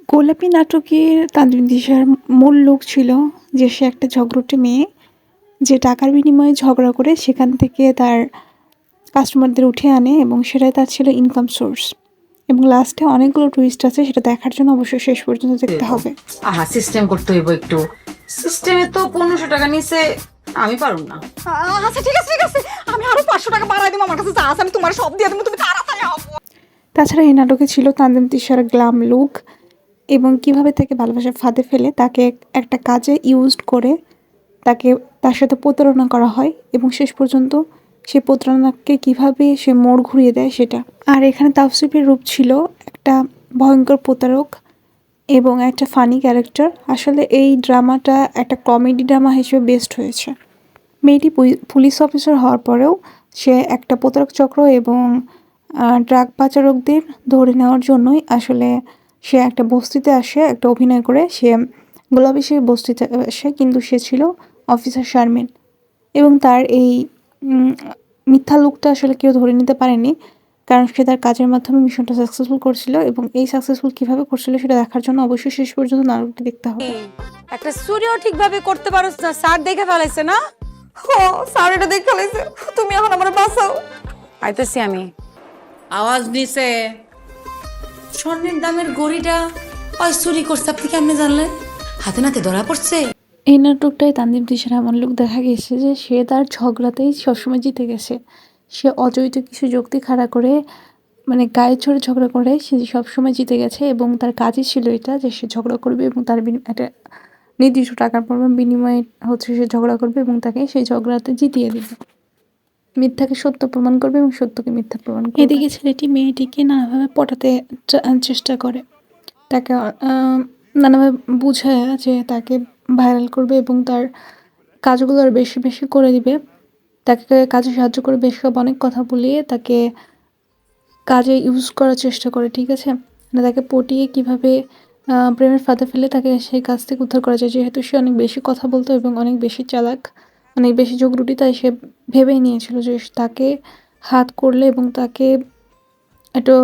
গোলাপী নাটকের তানজিম তিশার মূল লুক ছিল যে সে একটা ঝগড়ুটে মেয়ে যে টাকার বিনিময়ে ঝগড়া করে সেখান থেকে তার কাস্টমারদের উঠে আনে এবং সেটাই তার ছিল ইনকাম সোর্স। এবং লাস্টে অনেকগুলো টুইস্ট আছে, সেটা দেখার জন্য অবশ্যই শেষ পর্যন্ত দেখতে হবে। আহা, সিস্টেম করতে হইব একটু। সিস্টেমে তো 1500 টাকা নিচে আমি পারুম না। আচ্ছা ঠিক আছে ঠিক আছে, আমি আরো 500 টাকা বাড়াই দিব। আমার কাছে যা আছে আমি তোমার সব দিয়ে দেবো, তুমি তাড়াতাড়ি আও। তাছাড়া এই নাটকে ছিল তানজিম তিশার গ্ল্যাম লুক এবং কিভাবে তাকে ভালোবাসার ফাঁদে ফেলে তাকে একটা কাজে ইউজ করে তাকে তার সাথে প্রতারণা করা হয় এবং শেষ পর্যন্ত সে প্রতারণাকে কিভাবে সে মোড় ঘুরিয়ে দেয় সেটা। আর এখানে তাওসিফের রূপ ছিল একটা ভয়ঙ্কর প্রতারক এবং একটা ফানি ক্যারেক্টার। আসলে এই ড্রামাটা একটা কমেডি ড্রামা হিসেবে বেস্ট হয়েছে। মেয়েটি পুলিশ অফিসার হওয়ার পরেও সে একটা প্রতারক চক্র এবং ড্রাগ পাচারকদের ধরে নেওয়ার জন্যই আসলে সে একটা বস্তিতে আসে, একটা অভিনয় করে সে গোলাপী সে বস্তিতে আসে, কিন্তু সে ছিল অফিসার শারমিন এবং তার এই মিথ্যা লুকটা আসলে কেউ ধরে নিতে পারেনি, কারণ সে তার কাজের মাধ্যমে মিশনটা সাকসেসফুল করছিল এবং এই সাকসেসফুল কিভাবে করছিল সেটা দেখার জন্য অবশ্যই শেষ পর্যন্ত নাটকটি দেখতে হবে। একটা চুরিও ঠিকভাবে করতে পারো না, স্যার দেখে ফেলাইছে না? ও স্যার এটা দেখে ফেলাইছে, তুমি এখন আমার বাঁচাও। আইতেছি আমি। আওয়াজ নিছে স্বর্ণের দামের গড়িটা ওই চুরি করছে, আপনি কেমনে জানলেন? হাতে নাতে ধরা পড়ছে। এই নাটকটায় তানজিম তিশার এমন লোক দেখা গেছে যে সে তার ঝগড়াতেই সবসময় জিতে গেছে। সে অজৈত কিছু যুক্তি খাড়া করে মানে গায়ে চড়ে ঝগড়া করে সে সবসময় জিতে গেছে এবং তার কাজই ছিল এটা যে সে ঝগড়া করবে এবং তার একটা নির্দিষ্ট টাকার পরিমাণ বিনিময়ে হচ্ছে সে ঝগড়া করবে এবং তাকে সেই ঝগড়াতে জিতিয়ে দেবে। মিথ্যাকে সত্য প্রমাণ করবে এবং সত্যকে মিথ্যা প্রমাণ করবে। এদিকে ছেলেটি মেয়েটিকে নানাভাবে পটাতে চেষ্টা করে, তাকে নানাভাবে বুঝায় যে তাকে ভাইরাল করবে এবং তার কাজগুলো আর বেশি বেশি করে দিবে, তাকে কাজে সাহায্য করবে, এসব অনেক কথা বলিয়ে তাকে কাজে ইউজ করার চেষ্টা করে। ঠিক আছে, মানে তাকে পটিয়ে কিভাবে প্রেমের ফাঁদে ফেলে তাকে সেই কাজ থেকে উদ্ধার করা যায়। যেহেতু সে অনেক বেশি কথা বলতো এবং অনেক বেশি চালাক, অনেক বেশি যোগরুটি, তাই সে ভেবেই নিয়েছিল যে তাকে হাত করলে এবং তাকে একটা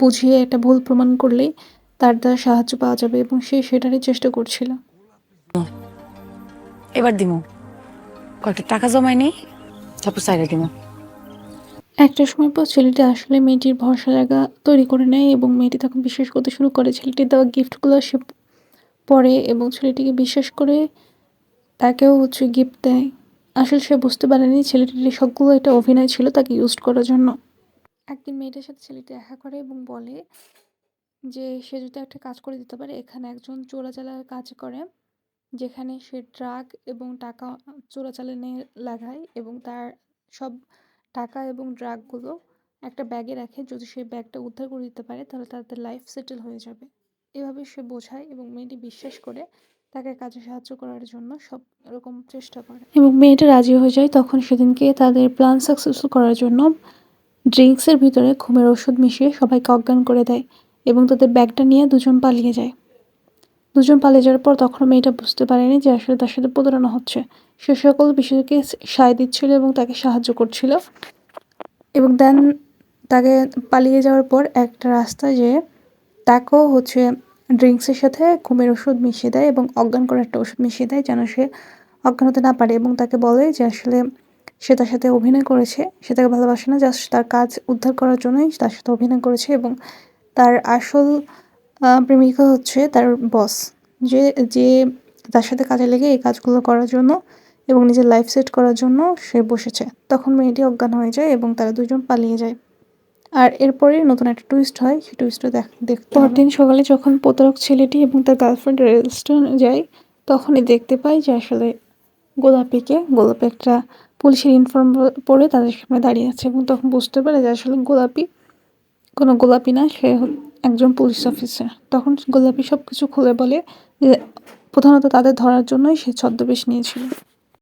বুঝিয়ে একটা ভুল প্রমাণ করলেই তার দ্বারা সাহায্য পাওয়া যাবে এবং সে সেটারই চেষ্টা করছিল। এবার দিমু কয়েকটা টাকা জমাই নেই, তারপর চাইলে দিমু। একটা সময় পর ছেলেটি আসলে মেয়েটির ভরসা জায়গা তৈরি করে নেয় এবং মেয়েটি তখন বিশ্বাস করতে শুরু করে। ছেলেটির দেওয়া গিফটগুলো সে পড়ে এবং ছেলেটিকে বিশ্বাস করে তাকেও হচ্ছে গিফট দেয়। আসলে সে বুঝতে পারেনি ছেলেটির এই সবগুলো এটা অভিনয় ছিল তাকে ইউজ করার জন্য। একদিন মেয়েটার সাথে ছেলেটি দেখা করে এবং বলে যে সে যদি একটা কাজ করে দিতে পারে। এখানে একজন চোরাচালার কাজ করে, যেখানে সে ড্রাগ এবং টাকা চোরাচালানে লাগায় এবং তার সব টাকা এবং ড্রাগগুলো একটা ব্যাগে রাখে। যদি সে ব্যাগটা উদ্ধার করে দিতে পারে তাহলে তাদের লাইফ সেটেল হয়ে যাবে। এভাবে সে বোঝায় এবং মেয়েটি বিশ্বাস করে তাকে কাজে সাহায্য করার জন্য সব রকম চেষ্টা করে এবং মেয়েটা রাজি হয়ে যায়। তখন সেদিনকে তাদের প্ল্যান সাকসেসফুল করার জন্য ড্রিঙ্কসের ভিতরে ঘুমের ওষুধ মিশিয়ে সবাইকে অজ্ঞান করে দেয় এবং তাদের ব্যাগটা নিয়ে দুজন পালিয়ে যায়। দুজন পালিয়ে যাওয়ার পর তখন মেয়েটা বুঝতে পারেনি যে আসলে তার সাথে প্রতারণা হচ্ছে। সে সকল বিষয়কে সায় দিচ্ছিল এবং তাকে সাহায্য করছিল এবং দেন তাকে পালিয়ে যাওয়ার পর একটা রাস্তায় যেয়ে তাকেও হচ্ছে ড্রিঙ্কসের সাথে ঘুমের ওষুধ মিশিয়ে দেয় এবং অজ্ঞান করার একটা ওষুধ মিশিয়ে দেয় যেন সে অজ্ঞান হতে না পারে এবং তাকে বলে যে আসলে সে তার সাথে অভিনয় করেছে, সে তাকে ভালোবাসে না, জাস্ট তার কাজ উদ্ধার করার জন্যই তার সাথে অভিনয় করেছে এবং তার আসল প্রেমিকা হচ্ছে তার বস, যে যে তার সাথে কাজে লেগে এই কাজগুলো করার জন্য এবং নিজের লাইফ সেট করার জন্য সে বসেছে। তখন মেয়েটি অজ্ঞান হয়ে যায় এবং তারা দুজন পালিয়ে যায়। আর এরপরে নতুন একটা টুইস্ট হয়, সেই টুইস্টটা দেখতে পরদিন সকালে যখন প্রতারক ছেলেটি এবং তার গার্লফ্রেন্ড রেস্টুরেন্টে যায় তখনই দেখতে পাই যে আসলে গোলাপি একটা পুলিশের ইউনিফর্ম পরে তাদের সামনে দাঁড়িয়ে আছে এবং তখন বুঝতে পারে যে আসলে গোলাপি কোনো গোলাপি না, সে একজন পুলিশ অফিসার। তখন গোলাপি সব কিছু খুলে বলে যে প্রধানত তাদের ধরার জন্যই সে ছদ্মবেশ নিয়েছিল।